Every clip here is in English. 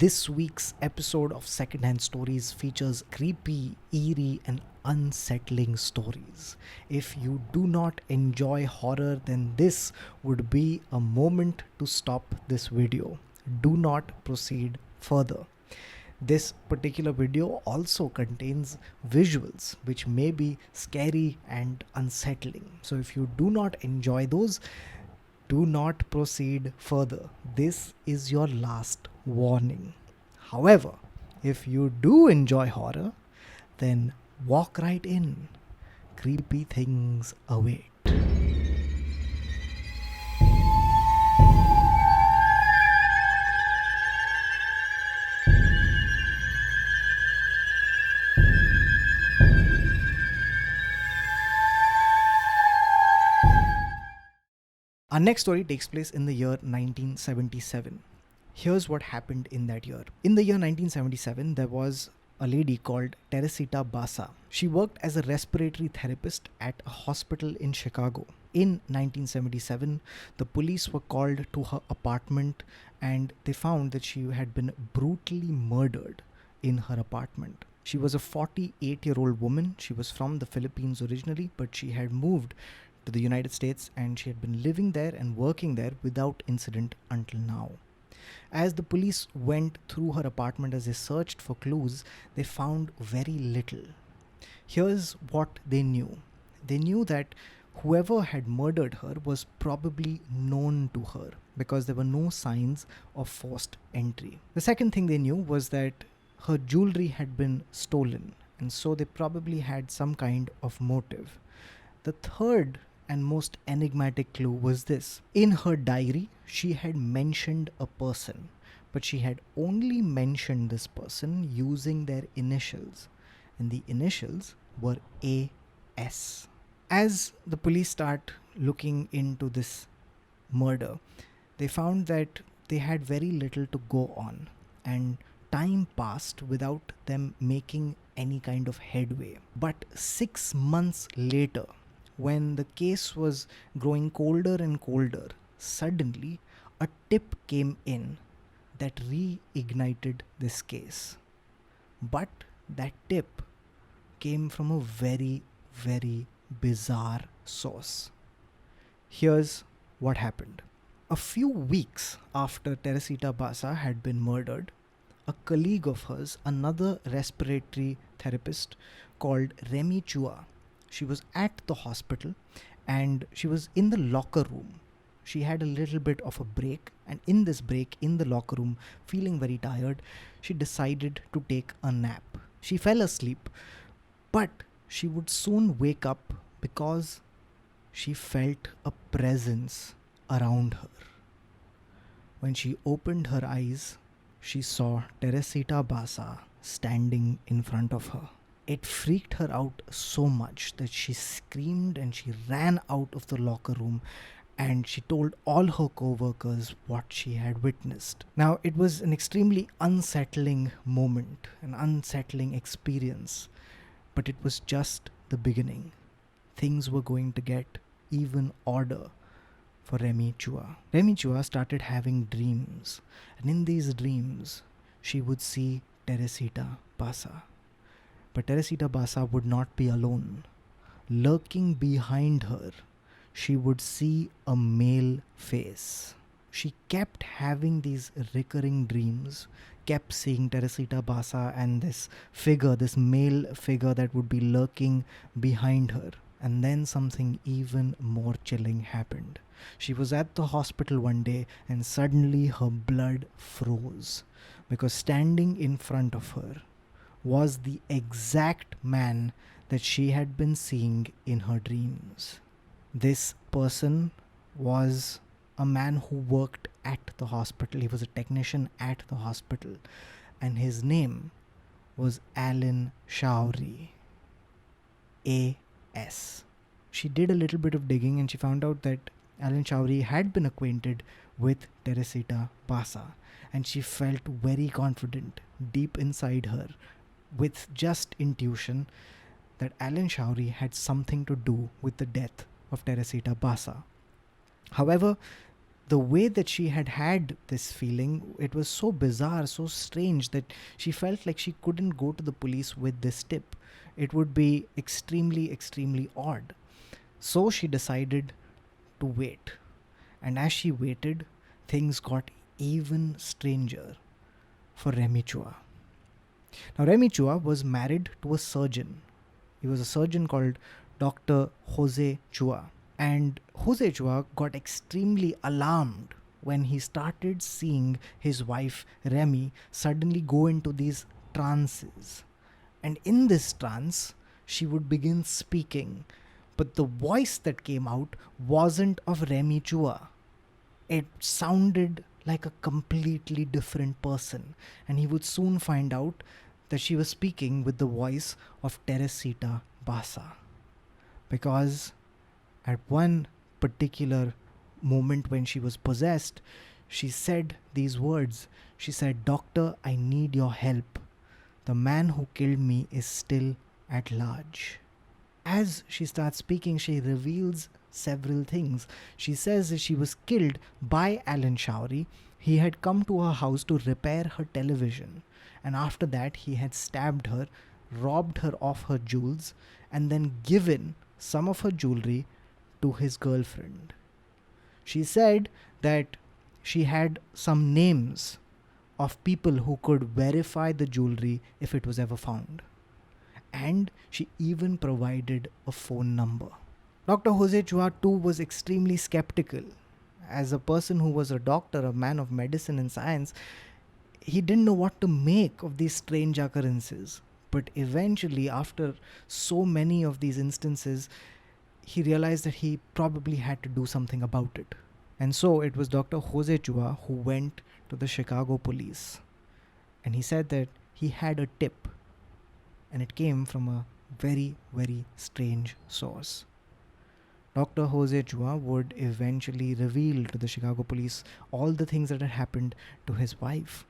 This week's episode of Secondhand Stories features creepy, eerie, and unsettling stories. If you do not enjoy horror, then this would be a moment to stop this video. Do not proceed further. This particular video also contains visuals which may be scary and unsettling. So, if you do not enjoy those, do not proceed further. This is your last warning. However, if you do enjoy horror, then walk right in. Creepy things await. Our next story takes place in the year 1977. Here's what happened in that year. In the year 1977, there was a lady called Teresita Basa. She worked as a respiratory therapist at a hospital in Chicago. In 1977, the police were called to her apartment and they found that she had been brutally murdered in her apartment. She was a 48-year-old woman. She was from the Philippines originally, but she had moved to the United States and she had been living there and working there without incident until now. As the police went through her apartment as they searched for clues, they found very little. Here's what they knew. They knew that whoever had murdered her was probably known to her because there were no signs of forced entry. The second thing they knew was that her jewelry had been stolen, and so they probably had some kind of motive. The third and most enigmatic clue was this. In her diary, she had mentioned a person, but she had only mentioned this person using their initials, and the initials were AS. As the police start looking into this murder, they found that they had very little to go on, and time passed without them making any kind of headway. But 6 months later, when the case was growing colder and colder, suddenly a tip came in that reignited this case. But that tip came from a very, very bizarre source. Here's what happened. A few weeks after Teresita Basa had been murdered, a colleague of hers, another respiratory therapist called Remy Chua, she was at the hospital and she was in the locker room. She had a little bit of a break, and in this break in the locker room, feeling very tired, she decided to take a nap. She fell asleep, but she would soon wake up because she felt a presence around her. When she opened her eyes, she saw Teresita Basa standing in front of her. It freaked her out so much that she screamed and she ran out of the locker room and she told all her co-workers what she had witnessed. Now, it was an extremely unsettling moment, an unsettling experience, but it was just the beginning. Things were going to get even odder for Remy Chua. Remy Chua started having dreams, and in these dreams, she would see Teresita Basa. But Teresita Basa would not be alone. Lurking behind her, she would see a male face. She kept having these recurring dreams, kept seeing Teresita Basa and this figure, this male figure that would be lurking behind her. And then something even more chilling happened. She was at the hospital one day and suddenly her blood froze because standing in front of her was the exact man that she had been seeing in her dreams. This person was a man who worked at the hospital. He was a technician at the hospital, and his name was Alan Shoury. A.S. She did a little bit of digging and she found out that Alan Shoury had been acquainted with Teresita Basa, and she felt very confident deep inside her, with just intuition, that Alan Shoury had something to do with the death of Teresita Basa. However, the way that she had this feeling, it was so bizarre, so strange, that she felt like she couldn't go to the police with this tip. It would be extremely, extremely odd. So she decided to wait. And as she waited, things got even stranger for Remy Chua. Now, Remy Chua was married to a surgeon. He was a surgeon called Dr. Jose Chua. And Jose Chua got extremely alarmed when he started seeing his wife Remy suddenly go into these trances. And in this trance, she would begin speaking. But the voice that came out wasn't of Remy Chua. It sounded like a completely different person. And he would soon find out that she was speaking with the voice of Teresita Basa. Because at one particular moment when she was possessed, she said these words. She said, "Doctor, I need your help. The man who killed me is still at large." As she starts speaking, she reveals several things. She says that she was killed by Alan Showery. He had come to her house to repair her television. And after that, he had stabbed her, robbed her of her jewels, and then given some of her jewelry to his girlfriend. She said that she had some names of people who could verify the jewelry if it was ever found. And she even provided a phone number. Dr. Jose Chua too was extremely skeptical. As a person who was a doctor, a man of medicine and science, he didn't know what to make of these strange occurrences. But eventually, after so many of these instances, he realized that he probably had to do something about it. And so it was Dr. Jose Chua who went to the Chicago police. And he said that he had a tip. And it came from a very, very strange source. Dr. Jose Chua would eventually reveal to the Chicago police all the things that had happened to his wife.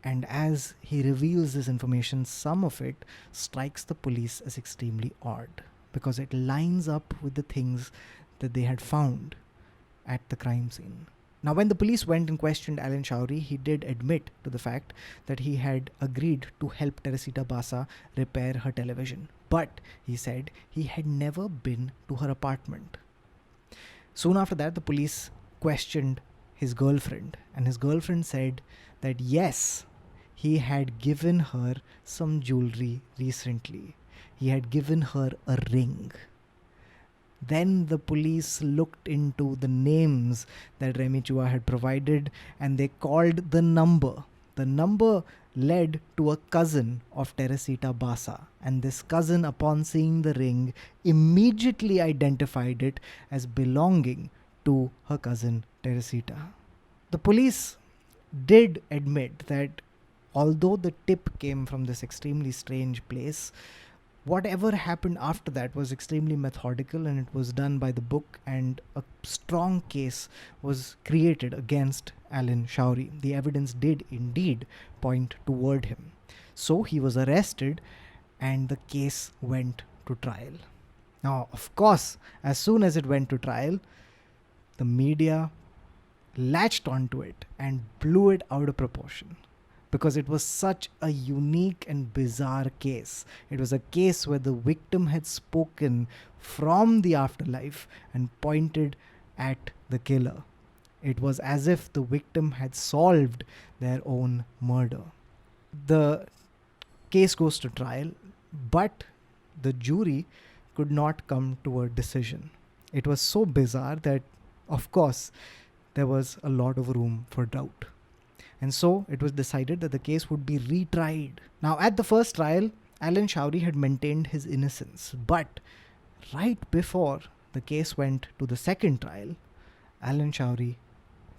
And as he reveals this information, some of it strikes the police as extremely odd, because it lines up with the things that they had found at the crime scene. Now, when the police went and questioned Alan Showery, he did admit to the fact that he had agreed to help Teresita Basa repair her television. But, he said, he had never been to her apartment. Soon after that, the police questioned his girlfriend, and his girlfriend said that yes, he had given her some jewelry recently. He had given her a ring. Then the police looked into the names that Remy Chua had provided, and they called the number. The number led to a cousin of Teresita Basa, and this cousin, upon seeing the ring, immediately identified it as belonging to her cousin Teresita. The police did admit that although the tip came from this extremely strange place, whatever happened after that was extremely methodical, and it was done by the book, and a strong case was created against Alan Showery. The evidence did indeed point toward him. So he was arrested and the case went to trial. Now, of course, as soon as it went to trial, the media latched onto it and blew it out of proportion, because it was such a unique and bizarre case. It was a case where the victim had spoken from the afterlife and pointed at the killer. It was as if the victim had solved their own murder. The case goes to trial, but the jury could not come to a decision. It was so bizarre that, of course, there was a lot of room for doubt. And so it was decided that the case would be retried. Now, at the first trial, Alan Showery had maintained his innocence. But right before the case went to the second trial, Alan Showery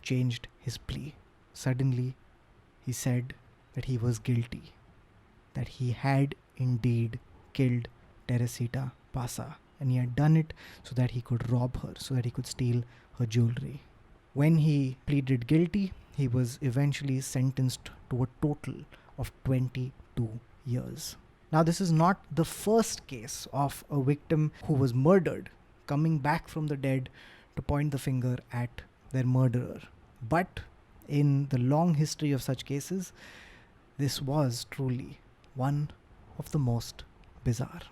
changed his plea. Suddenly, he said that he was guilty, that he had indeed killed Teresita Basa, and he had done it so that he could rob her, so that he could steal her jewelry. When he pleaded guilty, he was eventually sentenced to a total of 22 years. Now, this is not the first case of a victim who was murdered coming back from the dead to point the finger at their murderer. But in the long history of such cases, this was truly one of the most bizarre.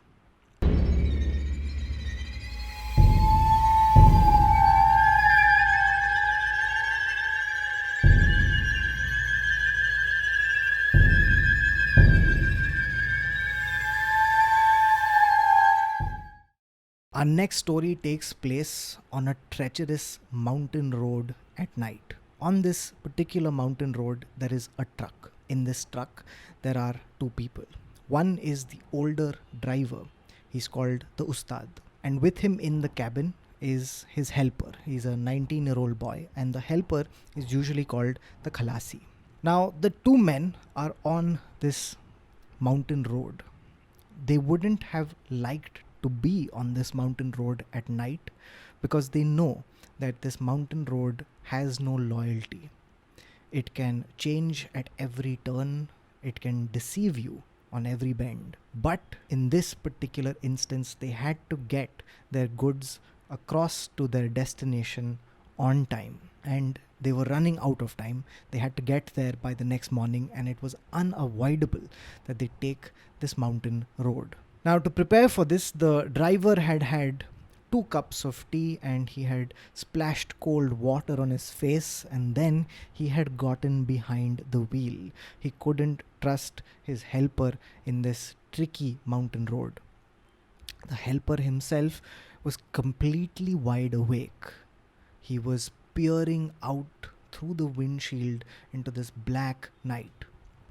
Our next story takes place on a treacherous mountain road at night. On this particular mountain road, there is a truck. In this truck, there are two people. One is the older driver. He's called the Ustad. And with him in the cabin is his helper. He's a 19-year-old boy, and the helper is usually called the Khalasi. Now, the two men are on this mountain road. They wouldn't have liked to be on this mountain road at night because they know that this mountain road has no loyalty. It can change at every turn, it can deceive you on every bend. But in this particular instance, they had to get their goods across to their destination on time, and they were running out of time. They had to get there by the next morning, and it was unavoidable that they take this mountain road. Now, to prepare for this, the driver had 2 cups of tea, and he had splashed cold water on his face, and then he had gotten behind the wheel. He couldn't trust his helper in this tricky mountain road. The helper himself was completely wide awake. He was peering out through the windshield into this black night.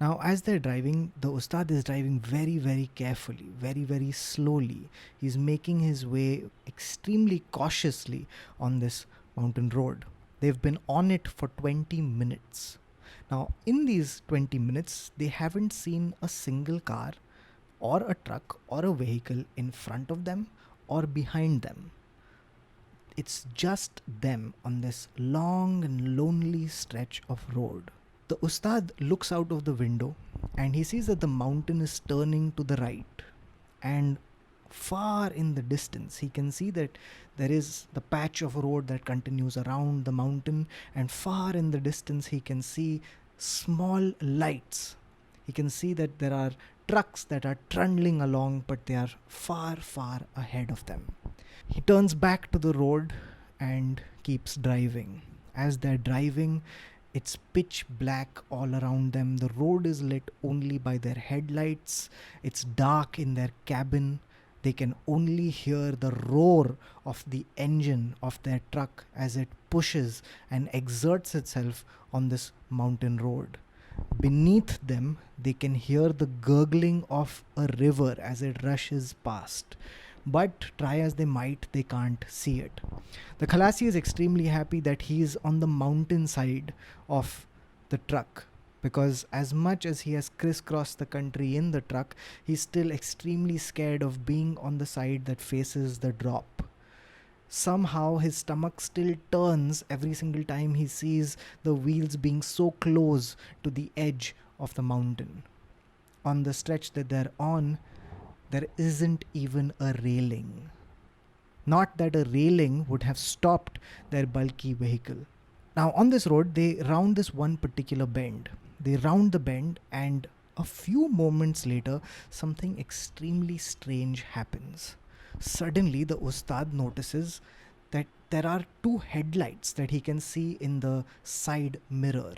Now, as they're driving, the Ustad is driving very, very carefully, very, very slowly. He's making his way extremely cautiously on this mountain road. They've been on it for 20 minutes. Now, in these 20 minutes, they haven't seen a single car or a truck or a vehicle in front of them or behind them. It's just them on this long and lonely stretch of road. The Ustad looks out of the window and he sees that the mountain is turning to the right, and far in the distance he can see that there is the patch of road that continues around the mountain, and far in the distance he can see small lights. He can see that there are trucks that are trundling along, but they are far, far ahead of them. He turns back to the road and keeps driving. As they're driving, it's pitch black all around them. The road is lit only by their headlights. It's dark in their cabin. They can only hear the roar of the engine of their truck as it pushes and exerts itself on this mountain road. Beneath them, they can hear the gurgling of a river as it rushes past. But try as they might, they can't see it. The Khalasi is extremely happy that he is on the mountain side of the truck, because as much as he has crisscrossed the country in the truck, he's still extremely scared of being on the side that faces the drop. Somehow his stomach still turns every single time he sees the wheels being so close to the edge of the mountain. On the stretch that they're on, there isn't even a railing. Not that a railing would have stopped their bulky vehicle. Now, on this road, they round this one particular bend. They round the bend, and a few moments later, something extremely strange happens. Suddenly, the Ustad notices that there are 2 headlights that he can see in the side mirror.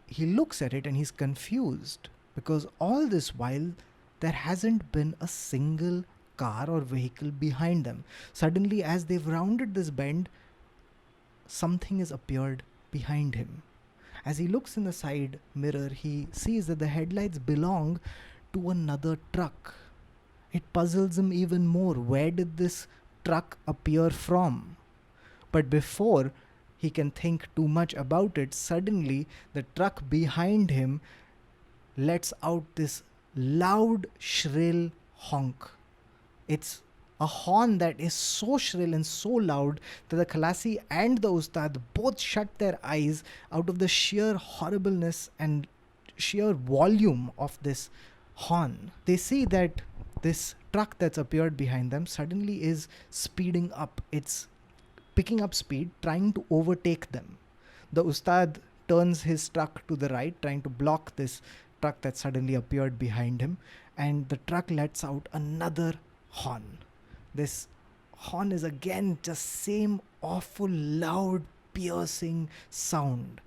He looks at it and he's confused, because all this while, there hasn't been a single car or vehicle behind them. Suddenly, as they've rounded this bend, something has appeared behind him. As he looks in the side mirror, he sees that the headlights belong to another truck. It puzzles him even more. Where did this truck appear from? But before he can think too much about it, suddenly the truck behind him lets out this loud, shrill honk. It's a horn that is so shrill and so loud that the Khalasi and the Ustad both shut their eyes out of the sheer horribleness and sheer volume of this horn. They see that this truck that's appeared behind them suddenly is speeding up. It's picking up speed, trying to overtake them. The Ustad turns his truck to the right, trying to block this truck that suddenly appeared behind him, and the truck lets out another horn. This horn is again just same awful loud piercing sound.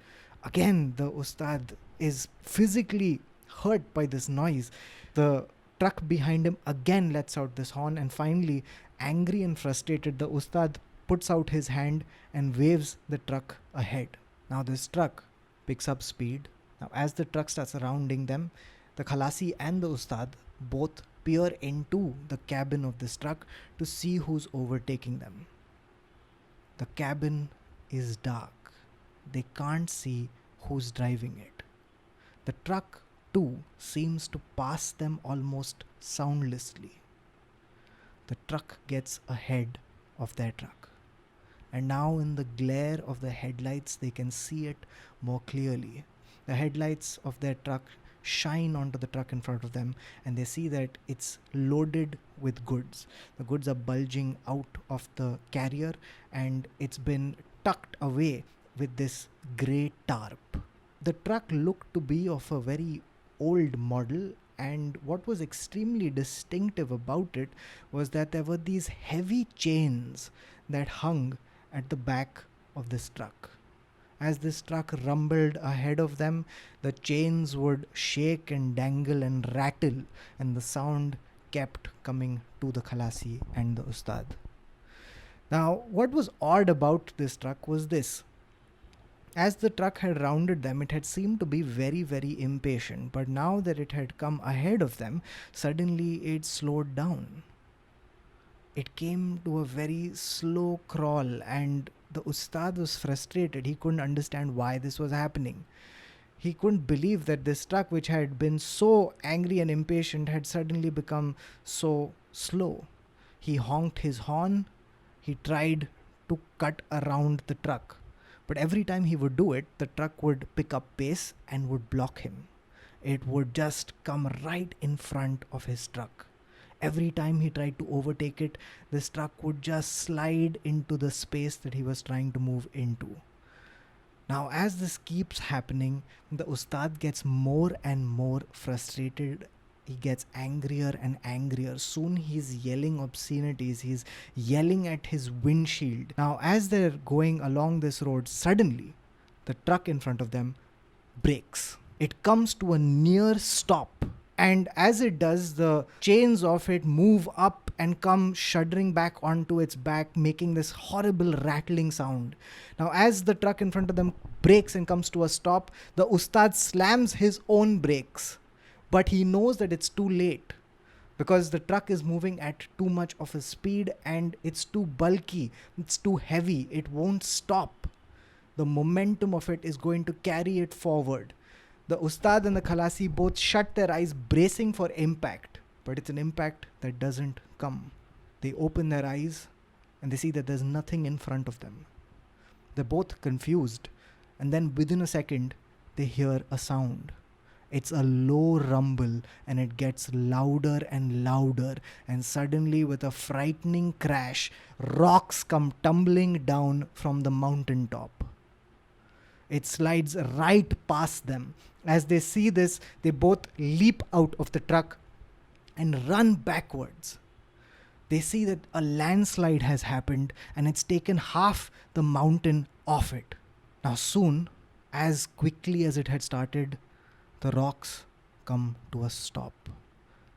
Again, the Ustad is physically hurt by this noise. The truck behind him again lets out this horn, and finally, angry and frustrated, the Ustad puts out his hand and waves the truck ahead. Now this truck picks up speed. Now as the truck starts surrounding them, the Khalasi and the Ustad both peer into the cabin of this truck to see who's overtaking them. The cabin is dark. They can't see who's driving it. The truck too seems to pass them almost soundlessly. The truck gets ahead of their truck, and now in the glare of the headlights they can see it more clearly. The headlights of their truck shine onto the truck in front of them, and they see that it's loaded with goods. The goods are bulging out of the carrier, and it's been tucked away with this grey tarp. The truck looked to be of a very old model, and what was extremely distinctive about it was that there were these heavy chains that hung at the back of this truck. As this truck rumbled ahead of them, the chains would shake and dangle and rattle, and the sound kept coming to the Khalasi and the Ustad. Now, what was odd about this truck was this. As the truck had rounded them, it had seemed to be very, very impatient, but now that it had come ahead of them, suddenly it slowed down. It came to a very slow crawl, and the Ustad was frustrated. He couldn't understand why this was happening. He couldn't believe that this truck, which had been so angry and impatient, had suddenly become so slow. He honked his horn. He tried to cut around the truck. But every time he would do it, the truck would pick up pace and would block him. It would just come right in front of his truck. Every time he tried to overtake it, this truck would just slide into the space that he was trying to move into. Now, as this keeps happening, the Ustad gets more and more frustrated. He gets angrier and angrier. Soon he's yelling obscenities. He's yelling at his windshield. Now, as they're going along this road, suddenly the truck in front of them brakes. It comes to a near stop. And as it does, the chains of it move up and come shuddering back onto its back, making this horrible rattling sound. Now, as the truck in front of them brakes and comes to a stop, the Ustad slams his own brakes. But he knows that it's too late, because the truck is moving at too much of a speed and it's too bulky, it's too heavy, it won't stop. The momentum of it is going to carry it forward. The Ustad and the Khalasi both shut their eyes, bracing for impact, but it's an impact that doesn't come. They open their eyes and they see that there's nothing in front of them. They're both confused, and then within a second, they hear a sound. It's a low rumble, and it gets louder and louder, and suddenly, with a frightening crash, rocks come tumbling down from the mountaintop. It slides right past them. As they see this, they both leap out of the truck and run backwards. They see that a landslide has happened, and it's taken half the mountain off it. Now soon, as quickly as it had started, the rocks come to a stop.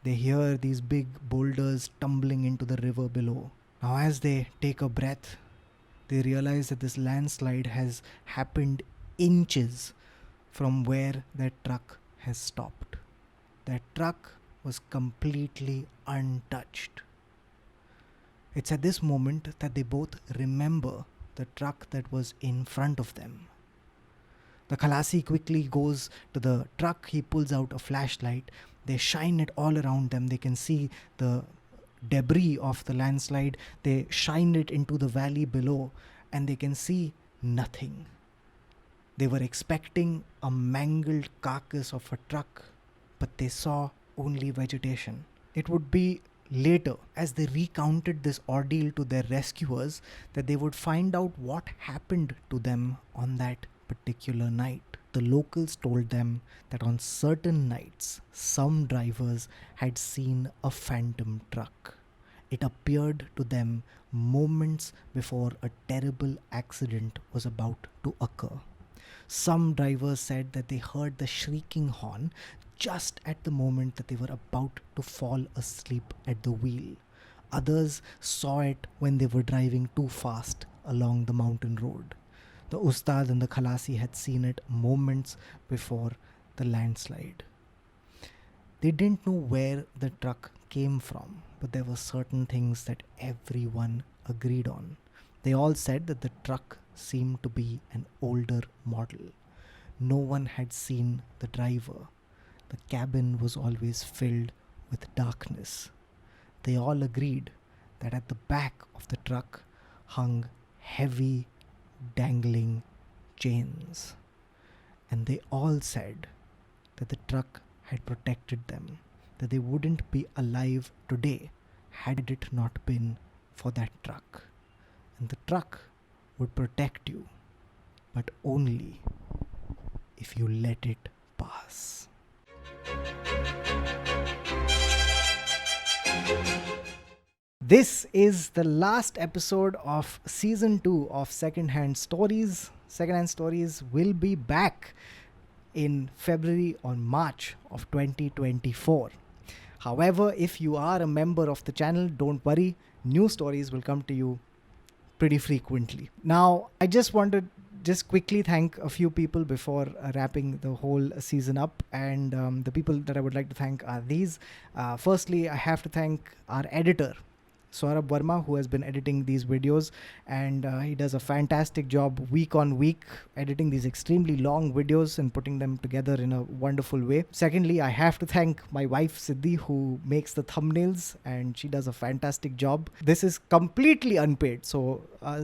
They hear these big boulders tumbling into the river below. Now as they take a breath, they realize that this landslide has happened inches from where their truck has stopped. Their truck was completely untouched. It's at this moment that they both remember the truck that was in front of them. The Khalasi quickly goes to the truck. He pulls out a flashlight. They shine it all around them. They can see the debris of the landslide. They shine it into the valley below, and they can see nothing. They were expecting a mangled carcass of a truck, but they saw only vegetation. It would be later, as they recounted this ordeal to their rescuers, that they would find out what happened to them on that particular night. The locals told them that on certain nights, some drivers had seen a phantom truck. It appeared to them moments before a terrible accident was about to occur. Some drivers said that they heard the shrieking horn just at the moment that they were about to fall asleep at the wheel. Others saw it when they were driving too fast along the mountain road. The Ustad and the Khalasi had seen it moments before the landslide. They didn't know where the truck came from, but there were certain things that everyone agreed on. They all said that the truck seemed to be an older model. No one had seen the driver. The cabin was always filled with darkness. They all agreed that at the back of the truck hung heavy, dangling chains. And they all said that the truck had protected them, that they wouldn't be alive today had it not been for that truck. And the truck would protect you, but only if you let it pass. This is the last episode of season 2 of Secondhand Stories. Secondhand Stories will be back in February or March of 2024. However, if you are a member of the channel, don't worry, new stories will come to you pretty frequently. Now, I just want to quickly thank a few people before wrapping the whole season up, and the people that I would like to thank are these. Firstly, I have to thank our editor, Saurabh Verma, who has been editing these videos, and he does a fantastic job week on week editing these extremely long videos and putting them together in a wonderful way. Secondly, I have to thank my wife Siddhi, who makes the thumbnails, and she does a fantastic job. This is completely unpaid, so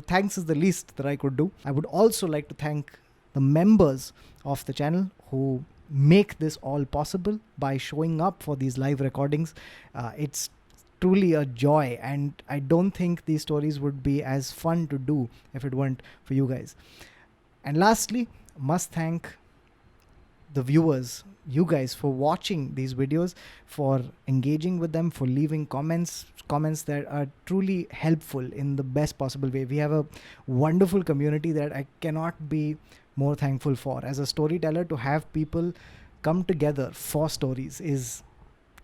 thanks is the least that I could do. I would also like to thank the members of the channel who make this all possible by showing up for these live recordings. It's truly a joy, and I don't think these stories would be as fun to do if it weren't for you guys. And lastly, must thank the viewers, you guys, for watching these videos, for engaging with them, for leaving comments that are truly helpful in the best possible way. We have a wonderful community that I cannot be more thankful for. As a storyteller, to have people come together for stories is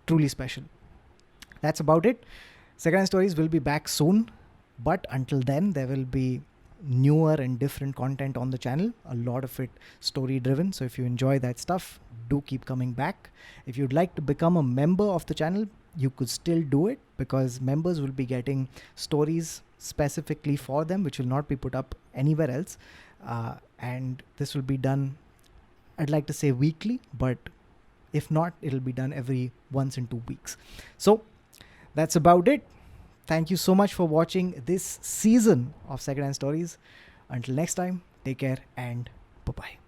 truly special. That's about it. Secondhand Stories will be back soon, but until then, there will be newer and different content on the channel, a lot of it story driven. So if you enjoy that stuff, do keep coming back. If you'd like to become a member of the channel, you could still do it, because members will be getting stories specifically for them, which will not be put up anywhere else. And this will be done, I'd like to say weekly, but if not, it'll be done every once in 2 weeks. So that's about it. Thank you so much for watching this season of Secondhand Stories. Until next time, take care and bye-bye.